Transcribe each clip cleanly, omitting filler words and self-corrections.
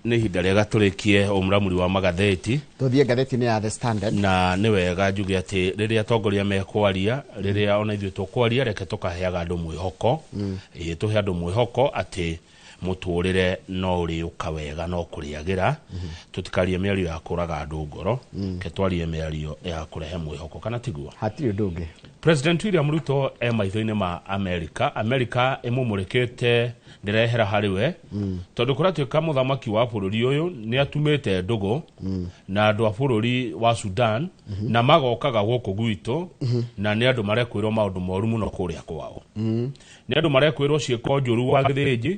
nĩ ihinda rĩega tũrĩkie ũmuramuri wa magathĩti tuthie ngathĩti-inĩ ya The Standard na nĩ wega njuge atĩ rĩrĩa atongoria mekwaria rĩrĩa ona ithuĩ tũkwaria reke tũkaheaga andũ mwĩhoko tũhe andũ mwĩhoko atĩ mũtũrĩre no ũrĩũka wega no kũrĩagĩra tũtikarie mĩario ya kũraga andũ ngoro ke twarie mĩario ya kũrehe mwĩhoko kana tiguo hatirĩ ũndũ ũngĩ. President William Ruto maitho-inĩ ma America ĩmũmũrĩkĩte ndĩrehera harĩ we tondũ kũratuĩka mũthamaki wa bũrũri ũyũ nĩ atumĩte ndũgũ na andũ a bũrũri wa Sudan na magokaga gũkũ gwitũ na nĩ andũ marekwĩrwo maũndũ moru mũno kũrĩa kwao nĩ andũ marekwĩrwo ciĩko njũru wa gĩthĩnji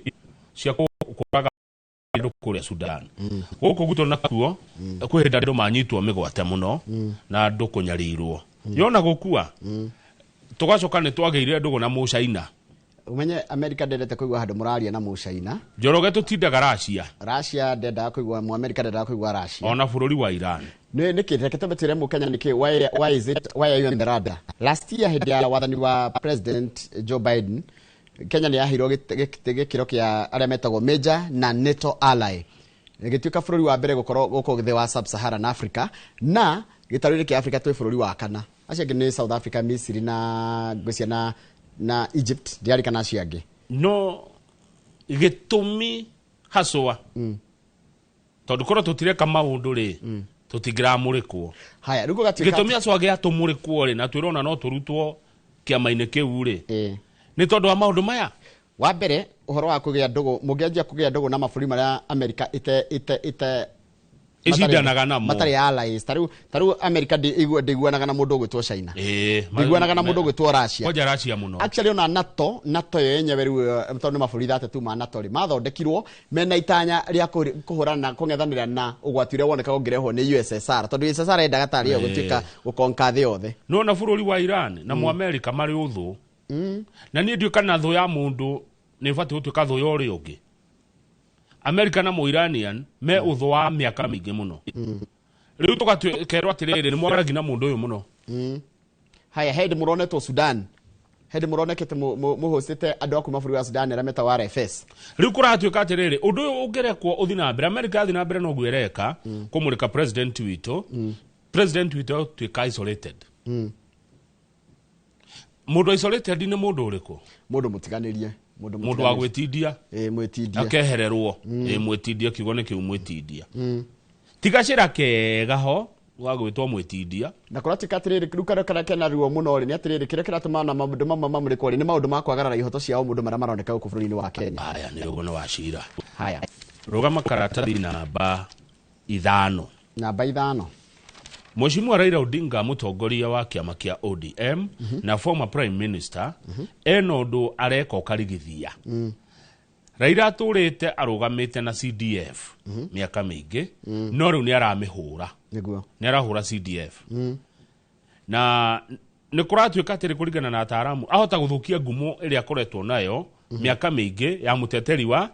cia kũraga andũ kũrĩa Sudan gũkũ gwitũ nakuo kwĩ hĩndĩ andũ manyitwo mĩgwate mũno na andũ kũnyarirwo yona gũkua tũgacoka nĩ twagĩire ndũgũ na mũcaina. Umenye America ndendete kũigua handũ mũraria na mũcaina. Njoroge tũtindaga Russia ndendaga kũigua mu America ndendaga kũigua Russia. Ona bũrũri wa Iran. Nĩkĩ reke tũmetire mu Kenya nĩkĩ why are you on the radar? Last year hĩndĩ ya wathani wa President Joe Biden Kenya nĩ yahirwo gĩkĩro kĩa arĩa metagwo major na NATO ally. Gĩtuĩka bũrũri wa mbere gũkorwo gũkũ thĩ wa Sub-Saharan Africa na gĩtarũ-inĩ kĩa Africa twĩ bũrũri wa kana. Acio angĩ nĩ South Africa, Misiri na Gũcia na Egypt ndiari kana acio angĩ. No gĩtũmi haswa tondũ korwo tũtireka maũndũ rĩ tũtingĩramũrĩkwo. Haya rĩu gũgatuĩka gĩtũmi haswa gĩatũmũrĩkwo rĩ na twĩrona no tũrutwo kĩama-inĩ kĩu rĩ nĩ tondũ wa maũndũ maya. Wa mbere ũhoro wa kũgĩa ndũgũ mũngĩanjia kũgĩa ndũgũ na mabũrũri marĩa America icindanaga namo matarĩ allies. Tarĩu America ndĩiguanaga na mũndũ ũgwĩtwo China, ndĩiguanaga na mũndũ ũgwĩtwo Russia. Koja Russia mũno. Actually ona NATO yo yenyewe rĩu tondũ mabũrũri 33 ma NATO mathondekirwo mena itanya rĩa kũhũrana kũng'ethanĩra na ũgwati ũrĩa woneka ũngĩrehwo nĩ USSR tondũ USSR yendaga tarĩ yo gũtuĩka gũkonka thĩ yothe. No na bũrũri wa Iran na mu America marĩ ũthũ na niĩ ndiũka na thũ ya mũndũ nĩ batiĩ gũtuĩka thũ ya ũrĩa ũngĩ. America na Iranian me ũthũ wa mĩaka mĩingĩ mũno. Rĩu tũgakerwo atĩrĩrĩ nĩ mwaragi na mũndũ ũyũ mũno. Haya hĩndĩ mũronetwo Sudan, hĩndĩ mũronekete mũhũcĩte andũ a kuma bũrũri wa Sudan arĩa metagwo RFS. Rĩu kũratuĩka atĩrĩrĩ ũndũ ũyũ ũngĩrekwo ũthi na mbere America yathi na mbere noguo ĩreka kũmũrĩka president witũ tuĩka isolated. Mũndũ isolated nĩ mũndũ ũrĩkũ? Mũndũ mũtiganĩrie. Mũndũ wa gwĩtindia mwĩtindia akehererwo mwĩtindia kiugo nĩ kĩu mwĩtindia tigacĩra kega ho wa gwĩtwo mwĩtindia na kũratuĩka atĩrĩrĩ rĩu kana kena ruo mũno rĩ nĩ atĩrĩrĩ kĩrĩa kĩratũma na maũndũ mamwe mamũrĩkwo rĩ nĩ maũndũ ma kwagarara ihoto cia mũndũ marĩa maroneka gũkũ bũrũri-inĩ wa Kenya. Haya nĩ ũguo nĩ wa cira. Haya rũgama karatathi namba 5. Namba 5. Mheshimiwa Raila Odinga mũtongoria wa kĩama kĩa ODM na former prime minister ena ũndũ areka ũkarigithia. Raila atũrĩte arũgamĩte na CDF mĩaka mĩingĩ no rĩu nĩ aramĩhũra. Nĩguo nĩ arahũra CDF na nĩ kũratuĩka atĩrĩ kũringana na ataaramu ahota gũthũkia ngumo ĩrĩa akoretwo nayo mĩaka mĩingĩ ya mũteteri wa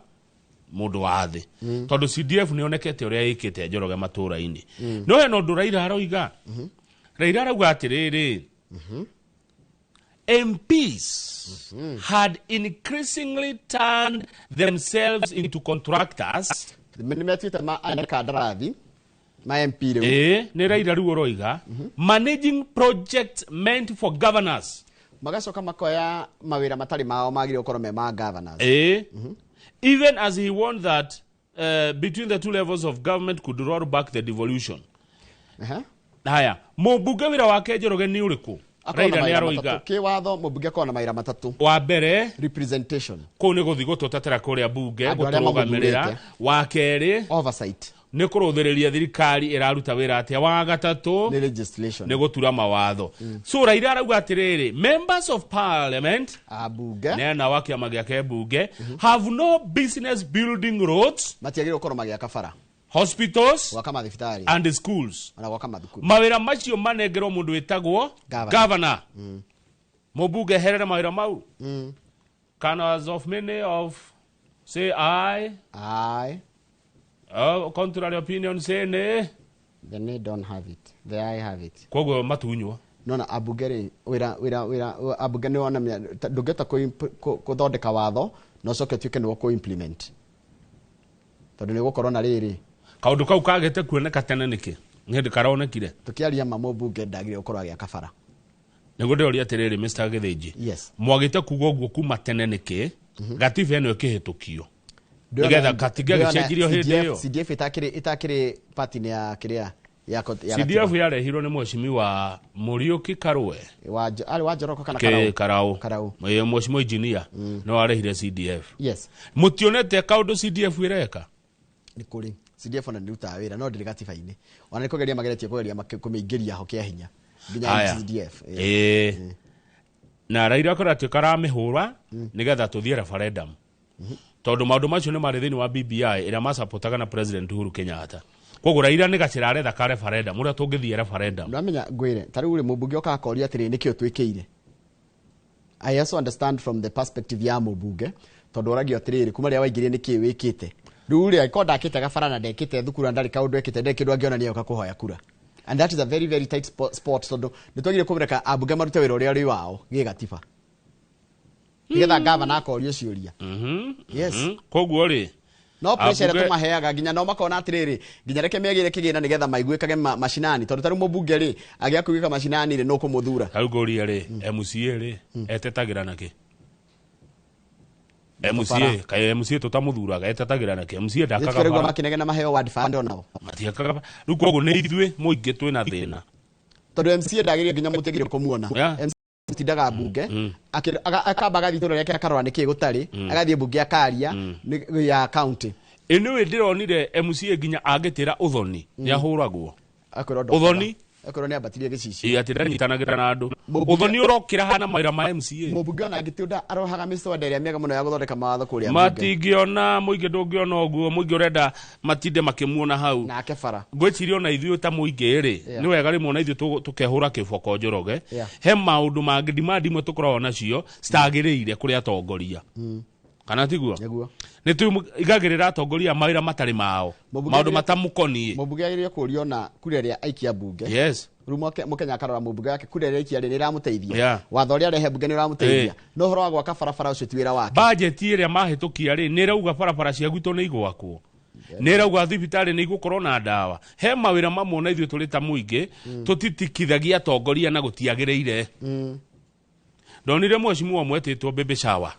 mũndũ wa thĩ tondũ CDF nĩ onekete ũrĩa ĩkĩte Njoroge matũra-inĩ. No hena ũndũ Raila aroiga. Raila arauga atĩrĩrĩ MPs had increasingly turned themselves into contractors. Nimetuita kandarathi ma MP rĩu. Nĩ Raila rĩu aroiga managing projects meant for governors. Magacoka makoya mawĩra matarĩ mao magĩrĩirwo gũkorwo me ma governors. Even as he warned that between the two levels of government could roll back the devolution. Haya, mũmbunge wĩra wake Njoroge nĩ ũrĩkũ? Raila nĩ aroiga kĩwatho mũmbunge akona mawĩra matatũ. Wa mbere representation, kũu nĩ gũthiĩ gũtũtetera kũrĩa bunge gũtũrũgamĩrĩra. Wa kerĩ oversight, nĩ kũrũthĩrĩria thirikari ĩraruta wĩra atĩa. Wa gatatũ nĩ legislation, nĩ gũtura mawatho. So Raila arauga atĩrĩrĩ members of parliament abunge nena wa kĩama gĩake bunge have no business building roads, matiagĩrĩirwo gũkorwo magĩaka bara, hospitals and schools. Mawĩra macio manengerwo mũndũ wĩtagwo governor. Mũmbunge herere mawĩra mau. Can as of many of say aye? Contrary opinion say nay? The nay don't have it, the aye have it. Koguo matunywo. Nona abunge rĩ wĩra abunge nĩ wona ndũngĩhota gũthondeka watho no coke tuĩke nĩwo kũ implement. tondu ni gukorwo na riri kaundu kau kagete kuoneka tene niki ngende karonekire tukiaria mamo bunge ndagire gukorwo agia kabara nego ndoria atiriri Mr. Githinji yes mwagite kugo guo kuma tene niki gatiba eno ikihitukio nigetha katiga gicenjirio hindi iyo CDF itakiri party ni ya kiria ya CDF yarehirwo ni mweshimiwa Muriuki Karwe wa Njoroka kana Karau mweshimiwa engineer no arehire CDF yes mutionete kaundu CDF ireka ni kuri CDF ona niruta wira no ndiri gatiba-ini ona ni kugeria mageretie kugeria kumiingiria ho kia hinya nginya CDF na Raila akorati karamihura nigetha tuthie referendum tondu maundu macio ni mari thini wa BBI ira masapotaga na President Uhuru Kenyatta koguo Raila ni gacira aretha ka referendum uria tungithie referendum ndamenya ngwire tari uri mubunge okakoria atiri nikio twikire I also understand from the perspective ya mubunge tondu oragio atiriri kuma ria waingire niki wikite ruri aikonda akite gabara na ndekite thukuru ndari kaundu ekite ndekindu angiona ni oka kuhoya kura and that is a very very tight spot tondu nitwagire kumireka abunge marute wira uria ri wao gigatiba nigetha gavana akorio ciuria yes koguo ri no pressure tumaheaga nginya no makona atiriri nginya reke megire kigina nigetha maiguikage mashinani tondu taru mubunge ri agia kuigika mashinani ri no kumuthura taru goria ri MCA ri etetagira naki MCA tutamuthuraga etetagira naki MCA ndakaga bara makinege na maheo ward fund onao matiakaga riu koguo ni ithwe muingi twina thina tondu MCA ndagiria nginya mutegire kumuona tindaga bunge akabaga thitoro yake akarora niki gutari agathie bunge akaria ya county inu ndironire MCA nginya agitira uthoni ni ahuragwo uthoni akorwo ni ambatirie gicici atira nyitanagira na andu uthoni urokira hana maira ma MCA mubunge ona ngitiunda arohaga miswada iria miega muno ya guthondeka mawatho kuria matingiona muingi ndungiona uguo muingi urenda matinde makimuona hau na kebara ngwiciria ona ithuĩ ta muingi ri ni wega rimwe ona ithuĩ tukehura kiboko Njoroge he maundu mangi demand imwe tukoragwo nacio citagiriire kuri atongoria kana tiguo ni tu igagirira atongoria mawira matari mao maundu matamukonie mubunge agirie kurio na kureria aikia bunge yes rumo mukenya akarora mubunge yake kureria aikia ri iramuteithia watho ria rehe bunge ni iramuteithia no horo wa gwaka barabara ucio ti wira wake budget iria mahitukia ri ni rauga barabara cia gwito ni igwakwo ni rauga thibitari ni igukorwo na ndawa he mawira mamwe na ithuĩ tũrĩ ta muingi tutitikithagia atongoria na gutiagiriire ndonire mwecimu mwetitwo Baby Shower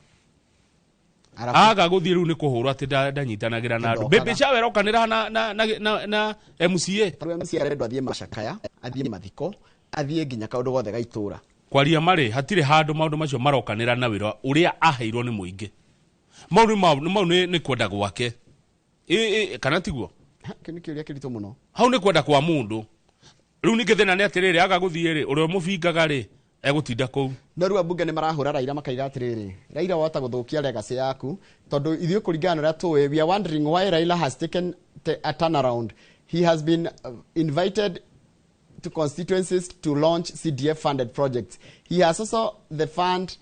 aga guthie riu ni kuhurwa ati ndanyitanagira na andu Baby Shower okanira na MCA taru MCA arendwa athie macakaya athie mathiko athie nginya kaundu gothe gaitura kwaria mari hatire handu maundu macio marokanira na wira uria aheirwo ni muingi mau ni kwenda gwake kana tiguo kini kiuria kirito muno hau ni kwenda kwa mundu riu ni githena ni atiriri aga guthie ri uria mubingaga ri egutinda kou no riu bunge ni marahura Raila makaiga atiriri Raila wata guthukia legacy yaku tondu ithuĩ kuringana na tuwe we are wondering why Raila has taken a turnaround. He has been invited to constituencies to launch CDF funded projects. He has also the fund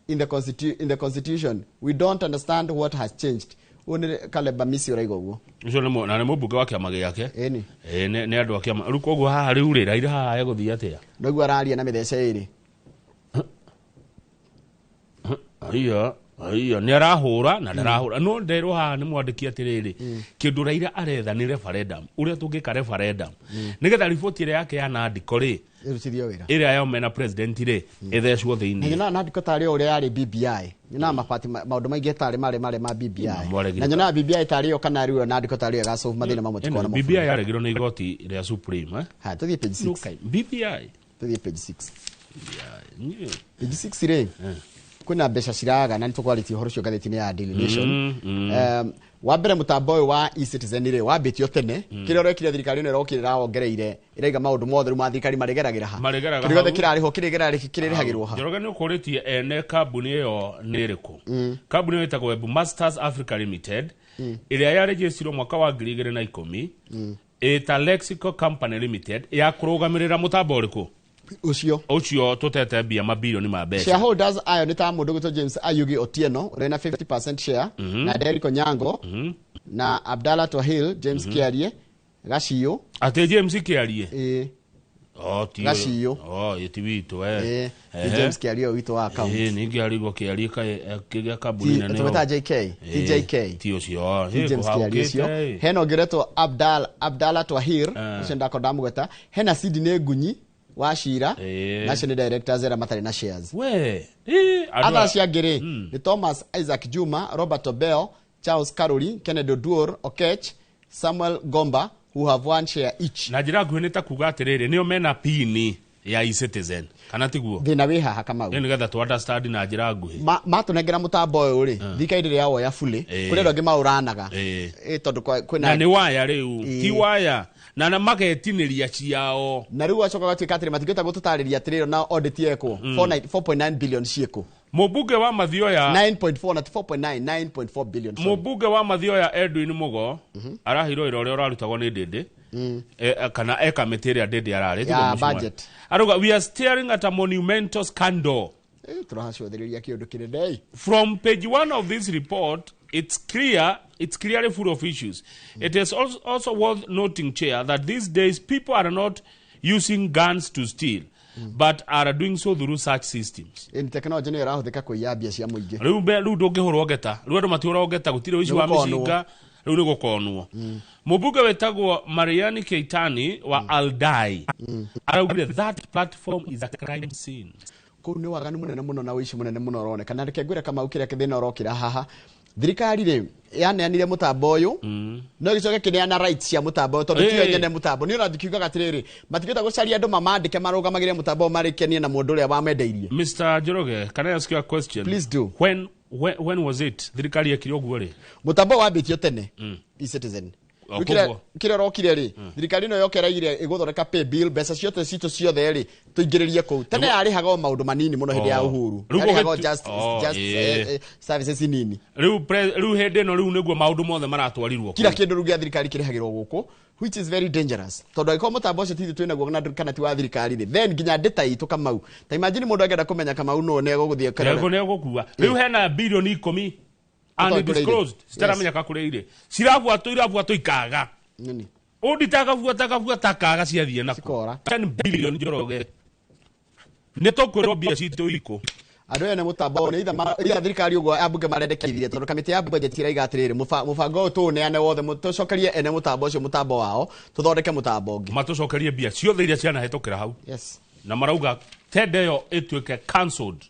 in the constitution. We don't understand what has changed. One kaleba misi uraigo guo ucio ni mo na ni mubunge wa kiama giake eni ni andu a kiama riu koguo haha riu ri Raila haha eguthia atia niguo araria na mithece iri aiya ni arahura na ndarahura no nderwo haha ni mwandiki atiriri kindu Raila aretha ni referendum uria tungika referendum nigetha riboti ire yake ya Nandiko ri irutithio wira ire ayo mena president ri ithecwo thiini nyina Nandiko tari uria yari BBI nyina mapati maundu maingi tari mari ma BBI na nyina BBI tari yo kana riu Nandiko tari ga solve mathina mamwe tukona BBI yaregirwo ni igoti ria Supreme ha tuthie page 6 BBI tuthie page 6 page 6 ri kuna mbeca ciraga na nitugwariti horo cio gatheti-ini ya Daily Nation wa mbere mutambo uyu wa e-citizen ri wambitio tene kire urekire thirikari ino irokirira wongereire iraiga maundu mothe ru mathirikari maregeragera ha kire gothe kirariho kirerihagirwo ha Njoroge ni ukuritie ene kambuni iyo ni iriku kambuni itagwo Web Masters Africa Limited iria ya registrwo mwaka wa 2010 eta Lexico Company Limited ya kurugamirira mutambo uriku ucio tutete bia mabilioni ma mbeca shareholders ayo ni ta mundu gutwo James Ayugi Otieno urena 50% share na Derrick Onyango na Abdallah Twahil James Kiarie Gacio ate James Kiarie Gacio. Iti witũ James Kiario witũ wa account. Ningi aligwo Kiario kĩgĩa kambuni nene. Tumeta JK, TJK. Ti ũcio. James Kiario cio. Hena ngeretwo Abdalla Twahir, ucio ndako ndamũgweta. Hena Sydney Ngunyi wa Shira, National Director Zera matarĩ na shares. Other ciangĩrĩ ni Thomas Isaac Juma, Robert Obel, Charles Karuri, Kennedy Oduor, Okech, Samuel Gomba, who have one share each. Na njĩra nguhĩ nĩ ta kuga atĩrĩrĩ nĩo mena pini ya eCitizen kana tiguo thĩna wĩ haha Kamau nĩ nĩgetha tu understand na njĩra nguhĩ matũnengera mũtambo ũyũ rĩ thirikari ya woya fulĩ kũrĩ andũ angĩ maũranaga tondũ kwĩna na nĩ waya rĩu ti waya na magetinĩria ciao na rĩu acoka gatuĩka atĩrĩ matingĩhota gũtũtarĩria atĩrĩrĩ na audit yekwo 4.9 billion ciĩkwo Mũmbunge wa Mathioya 9.4 na 4.9 billion. Mũmbunge wa Mathioya Edwin Mugo arahirwo ira ũrĩa ũrarutagwo nĩ Ndĩndĩ kana kamĩtĩ ĩrĩa Ndĩndĩ ararĩ budget. Aruga we are staring at a monumental scandal. Turahacũthĩrĩria kĩũndũ kĩnene. From page 1 of this report, it's clearly full of issues. It is also worth noting, Chair, that these days people are not using guns to steal. But are doing so through such systems. In technology nĩ ĩrahũthĩka kũiya mbia cia mũingĩ. Rĩu ndũngĩhũrwo ngeta. Rĩu andũ matiũragwo ngeta gũtirĩ ũici wa mĩcinga. Rĩu nĩ gũkonwo. Mũmbunge wetagwo Mariani Keitani wa Aldai. Araugire that platform is a crime scene. Kũu nĩ waganu mũnene mũno na ũici mũnene mũno ũroneka. Na reke ngwĩre Kamau kĩrĩa thĩna ũrokĩra haha. Thirikari rĩ yaneanire mũtambo ũyũ no gĩcoke kĩneana rights cia mũtambo tondũ tiyo nyene mũtambo nĩ ũrathikiugaga atĩrĩrĩ matingĩhota gũcaria andũ mamandĩke marũgamagĩrĩre mũtambo marĩkenie na mũndũ ũrĩa wamendeirie. Mr. Njoroge, can I ask you a question? Please do. When was it? Thirikari yekire ũguo rĩ? Mũtambo wambĩtio tene eCitizen. Kĩrĩa rokire rĩ thirikari no yokereire ĩgũthondeka pay bill mbeca ciothe citũ ciothe rĩ tũingĩrĩrie kũu tene yarĩhaga o maũndũ manini mũno hĩndĩ ya uhuru yarĩhaga just services nini rĩu hĩndĩ ĩno rĩu nĩguo maũndũ mothe maratwarirwo kila kĩndũ rĩu gĩa thirikari kĩrĩhagĩrwo gũkũ which is very dangerous tondũ angĩkorwo mũtambo ũcio tithĩ twĩnaguo kana ti wa thirikari rĩ then nginya ndĩta itũ Kamau ta imagine mũndũ angĩenda kũmenya Kamau no negũgũthiĩ nĩegũkua rĩu hena birioni 10 undisclosed sitaramenya kũrĩa irĩ irabuatwo ikaga nini Audit agabuata kaga ciathiĩ nako 10 billion Njoroge nĩ tũkwĩrwo mbia citũ iko andũ ene mũtambo nĩ itha thirikari ũguo ambunge marendekithire tondũ kamĩtĩ ya budget iraiga atĩrĩrĩ mũbango ũyũ tũũneane wothe tũcokerie ene mũtambo ũcio mũtambo wao tũthondeke mũtambo ũngĩ matũcokerie mbia ciothe iria cianahĩtũkĩra hau na marauga tenda ĩyo ĩtuĩke cancelled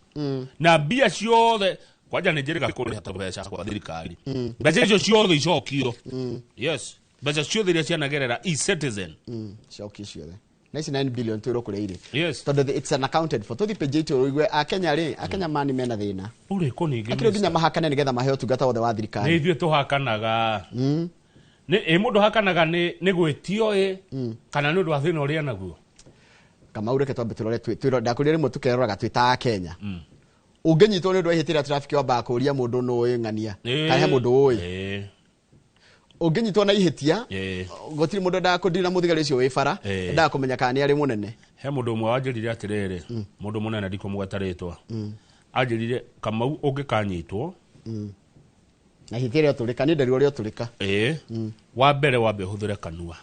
na mbia ciothe kwanja nĩ njĩrĩga kũrĩha mbeca kwa thirikari mbeca icio ciothe icokio yes mbeca ciothe iria cianagerera eCitizen cokio ciothe na ici 9 billion twĩrwo kũrĩa irĩ yes tondũ it's unaccounted for tũthi page 8 ũigwe Akenya mani mena thĩna ũrĩkũ ningĩ akĩrĩ nginya mahakane nĩgetha maheo ũtungata wothe wa thirikari nĩ ithuĩ tũhakanaga nĩ mũndũ hakanaga nĩ gwĩtio kana nĩ ũndũ wa thĩna ũrĩa naguo Kamau reke twambe tũrore ndakũrire rĩmwe tũkerora twĩta Akenya ũngĩnyitwo nĩ ũndũ wa ihĩtĩra traffic wamba kũria mũndũ nũĩ ng'ania kana he mũndũ ũĩ ũngĩnyitwo na ihĩtia gũtirĩ mũndũ ndakũndira mũthigari ũcio wĩ bara ndakũmenya kana nĩ arĩ mũnene he mũndũ ũmwe wanjĩrire atĩrĩrĩ mũndũ mũnene ndikũmũgweta rĩtwa anjĩrire Kamau ũngĩkanyitwo na ihĩtĩra ũtũrĩka nĩ ndari ũrĩa ũtũrĩka wa mbere wambe ũhũthĩre kanua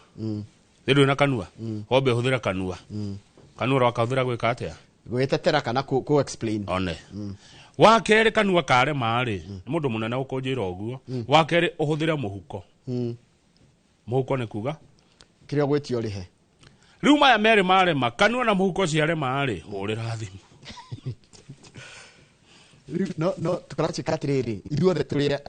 ndĩrĩ na kanua wambe ũhũthĩre kanua ũrakahũthĩra gwĩka atĩa gwĩtetera kana ku explain one wa kerĩ kanua kare marĩ mũndũ mũnene ũkũnjĩra ũguo wa kerĩ ũhũthĩre mũhuko mũhuko nĩ kuga kĩrĩa gwĩtio rĩhe rĩu maya merĩ marema kanua na mũhuko ciarema rĩ hũrĩra thimũ no tũkarachika atĩrĩrĩ ithuothe tũrĩ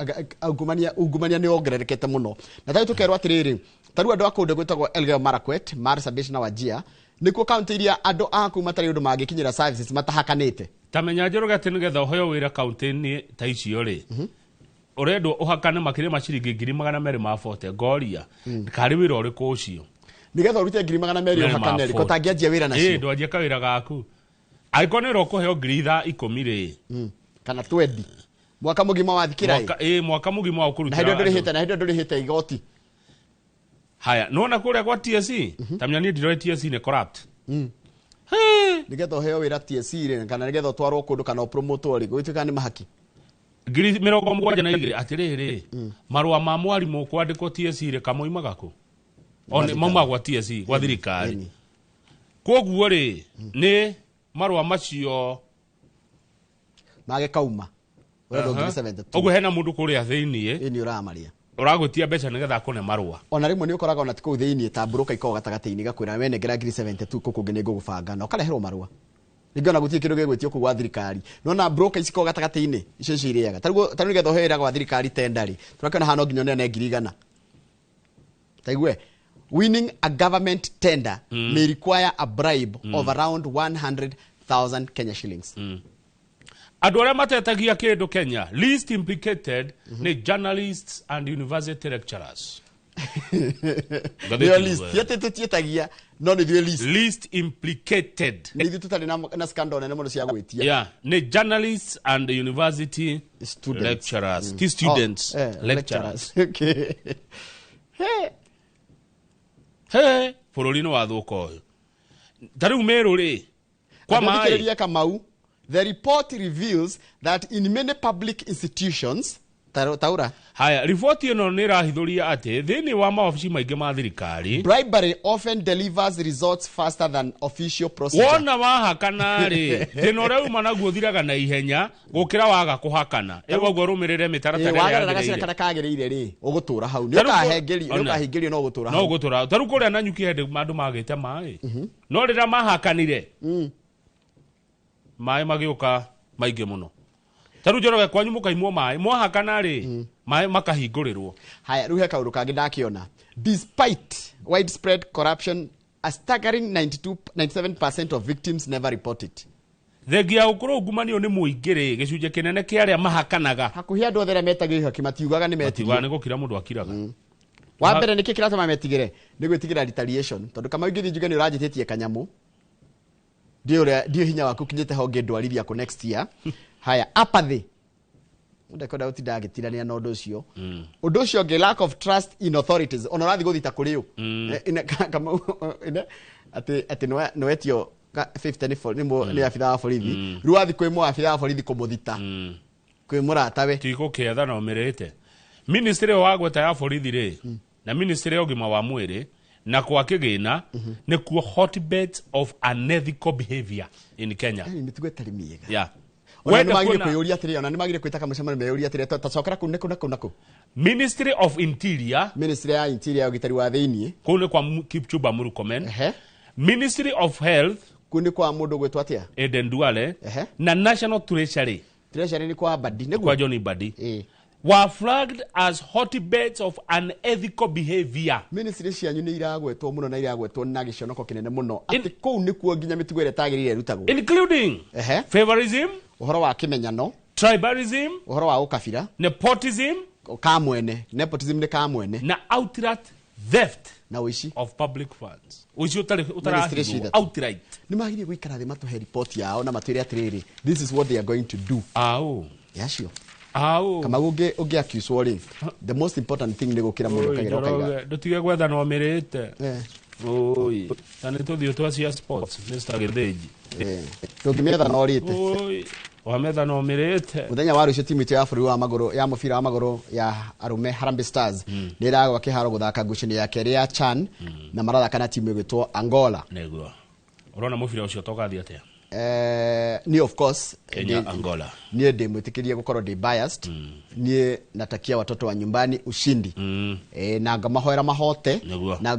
ungumania nĩ wongererekete mũno na tarĩu tũkerwo atĩrĩrĩ tarĩu andũ a kũndũ gwĩtagwo Elgeyo Marakwet Marsabit na Wajir nĩkuo kaunti iria andũ aku matarĩ ũndũ mangĩkinyĩra services matahakanĩte tamenya Njoroge atĩ nĩgetha ũheo wĩra kaunti-inĩ ta icio rĩ ũrendwo ũhakane makĩria maciringi 240 ngoria karĩ wĩra ũrĩkũ ũcio nĩgetha ũrute 200 ũhakane rĩ kotangĩanjia wĩra nacio ndwanjia kawĩra gaku angĩkorwo nĩ ũrokũheo 10,000 rĩ kana 20 mwaka mũgima wa thikĩra mwaka mũgima wa kũrutĩra na hĩndĩ ndũrĩhĩte igoti haya nona kũrĩa kwa TSC tamenya niĩ ndirore TSC nĩ corrupt nĩgetha ũheo wĩra TSC rĩ kana nĩgetha ũtwarwo kũndũ kana ũpromotwo rĩ gwĩtuĩka nĩ mahaki 72 atĩrĩrĩ marũa ma mwarimũ kwandĩkwo TSC rĩ kamoimaga kũ mauma gwa TSC gwa thirikari koguo ri ni marwa macio mage kauma wendo 72 oguo hena mundu kuria thiini ni uramaria uragwitia mbeca nigetha kune marwa ona rimwe ni ukoraga ona tiku thiini ta broker iko gatagati-ini gakwira we nengera 72 kuku ngi ngugubanga na ukareherwo marwa ningona gutie kindu gigwitio ku gwa thirikari nona broker iciko gatagati-ini icio ciriaga tarugo nigetha uhera gwa thirikari tendari turakana hano nginya nene ngirigana taigwe winning a government tender may require a bribe of around 100,000 Kenya shillings. Andu aria matetagia kindu Kenya least implicated ni journalists and university lecturers. Your list yete tutietagia no ni least implicated ni tutari na scandal na mono cia gwitia yeah ni journalists and university students. Lecturers students lecturers okay hey bururi-ini wa thuka uyu tariu meru ri kwa mai Kamau. The report reveals that in many public institutions taura haya report ino ni rahithuria ati thini wa maofici maingi ma thirikari bribery often delivers results faster than official procedure. Wona wahakana ri thino riu managuo thiraga na ihenya gukira waga kuhakana eguo rumirire mitaratara ya yagirire kana kagirire ri ugutura hau ni ukahingerio no ugutura hau no ugutura taru kuria na nyuki hende mandu magite mai no rira mahakanire mai magiuka maingi muno taru njoroge kwanyu mukaimwo mai mwahakana ri mai makahingurirwo haya riu he kaundu kangi ndakiona despite widespread corruption a staggering 97% of victims never report it. Thegia ukuru ngumanio ni muingire gicunje kinene kia aria mahakanaga hakuhi andu othe metagire haki matiugaga ni metigire ni gukira mundu akiraga wa mbere niki kiratuma metigire ni gwitigira retaliation tondu kama ingi njuge ni urajititie kanyamu dio hinya waku kinyete honge ndwarithia ku next year haya apathy undekoda utidagitirania na undu ucio ge lack of trust in authorities ona rathi guthita kuriu kama ati no etio 54 ni afitha wa borithi ruathi kwimwa afitha wa borithi kumuthita kwimura tawe tiko ketha na umirite ministry wa gweta ya borithi ri na ministry ogima wa mwiri na kwa kigina ni ku hotbeds of unethical behavior in Kenya ni tugwetari miega yeah wenda magire kuyuria atiri ona ni magire kwitaka mucemano meyuria atiri tacokera ku nako Ministry of Interior Ministry ya Interior ugitari wa thiini kune kwa Kipchumba Murkomen Ministry of Health kune kwa mundu gwetwa atia Eden Duale na National Treasury ni kwa Badi ne kwa Johnny Badi were flagged as hotbeds of unethical behavior. Ministry cianyu ni iragwetwo muno na iragwetwo na giconoko kinene muno ati kou nikuo nginya mitugo ire tagirire rutagwo including favorism, uhoro wa kimenyano, tribalism, uhoro wa ukabira, nepotism, nepotism ni kamwene na outright theft na wishi of public funds. Uci utarahiwo outright. Ni magire gwikara thi matuhe report yao na matwire atiriri this is what they are going to do. Yashio kama uge accuse wori the most important thing ni gukira mundu kagira kaiga ndutige gwetha no mirite oi tani tuthio twacia sports Mr. Gedeji tukimetha no rite oi wametha no mirite muthenya wa rucio timu ya bũrũri wa maguru ya mubira wa maguru ya arume Harambee Stars ni iragwa kiharo guthaka ngucini ya keri ya CHAN na marathaka na timu igwitwo Angola neguo urona mubira ucio togathi atia ni of course Kenya Angola ni ndimwitikirie gukorwo ndi biased ni natakia watoto wa nyumbani ushindi na ngamahoera mahote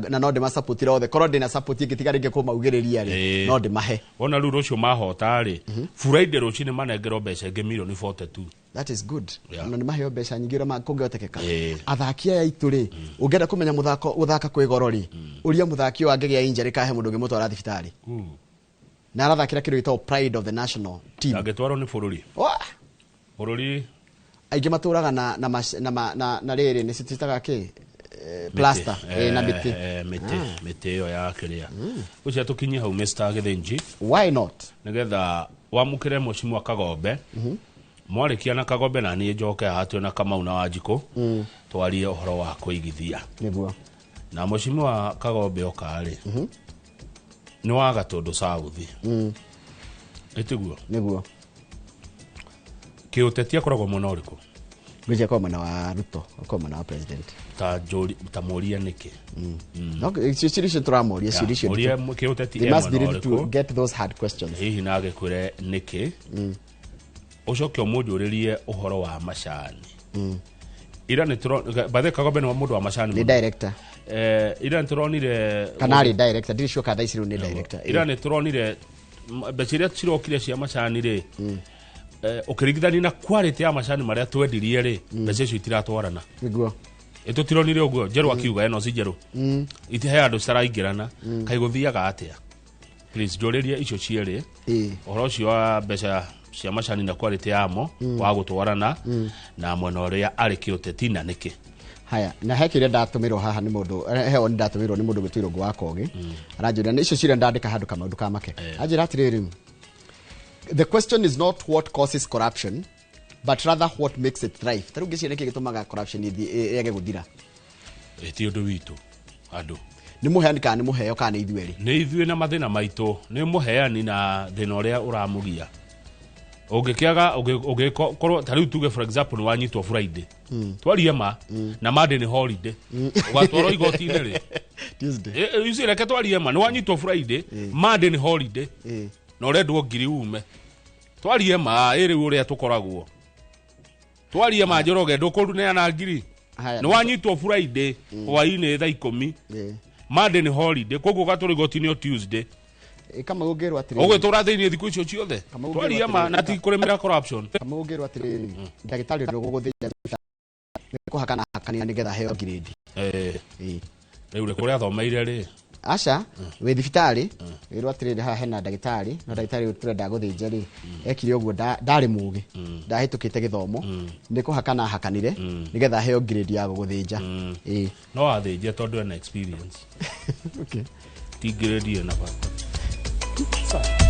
na no ndima support rothe korwo ndina support ingitigarige ko maugiriria ri no ndimahe ona ruru ucio mahota ri Friday rucini manengero mbeca nge milioni 42 that is good no ndimaheo mbeca nyingi ro kungeotekeka athakia ya ituri ungenda kumenya muthako uthaka kwigoro ri uria muthaki wangegia injury kahe mundu ngimutwara thibitari na arathakira kiru ito pride of the national team agetwaro ni bururi aige maturaga na riri ni sititaga ki plaster na mite yo ya kiria ucia tukinyi hau Mr. Gethenji why not nigetha wamukire mucimu akagombe mwarikia na kagombe na ni njoke hatwe na Kamau na Wanjiku twarie uhoro wa kuigithia niguo na mucimu wa kagombe okari ni waga tondu sauthi etiguo niguo kiutetia koragwo muno riku Ngwĩciria kwa mwena wa Ruto, kwa mwena wa president. Ta moria niki. No, cicio turamoria cicio. Moria kiuteti They must be ready to get those hard questions. Hihi na gekwire niki. Ucoke umujuririe uhoro wa macani. Ira ni tro bathe Kagombe no mundu wa macani. Ni director. Ira ni turonire Kanari director, ndiri sure ka thaiciro ni director. Ira ni turonire beciria cirokire cia macani ri. Ukirigithania na quality ya macani maria twendirie ri, mbeca icio itiratwarana. Niguo. Itutironire uguo, Njeru akiuga eno si Njeru. Itihe andu ciraingirana, kai guthiaga atia. Please njuririe icio cieri. Uhoro ucio wa mbeca cia macani na quality yamo wa gutwarana na mwena uria ari kiuteti na niki. Haya, na hekire ndatumirwo haha ni mundu heo ni ndatumirwo ni mundu gwitwirwo Ngwa Kogi. Aranjira ni icio ciria ndandika handu kama ndu kamake. Anjira atiriri. The question is not what causes corruption, but rather what makes it thrive. Taru ngiciria niki gitumaga corruption yage guthira. Ti undu witu andu. Ni muheani kana ni muheo kana ithueri. Ni ithue na mathina maitu, ni muheani na thina uria uramugia. Ungikiaga ungikorwo tariu tuge for example ni wanyitwo Friday. Twarie ma na Monday ni holiday. Ugatwaro igoti-ini ri. Tuesday. Ici reke twarie ma ni wanyitwo Friday, Monday ni holiday. No redwo ngiri ume. Twarie ma iri uria tukoragwo. Twarie ma Njoroge ndukurune na ngiri. Ni wanyitwo Friday, hwaini thaa 10. Monday ni holiday, koguo ugatwaro igoti-ini o Tuesday. Kama ungerwa atiri. Ugitura thiini thiku icio ciothe. Twarie ma na ti kurimira corruption. Kama ungerwa atiri. Ndagitari ndo guguthija kuhakana hakania nigetha heo grade. Riu kuria thomeire ri. Aca we thibitari wirwo atiri haha hena ndagitari na ndagitari turenda guthija ri ekire uguo ndari mugi ndahitukite githomo ni kuhakana hakanire nigetha heo grade ya guthija. No athije tondu ena experience. Okay. Ti grade na bata. Sorry.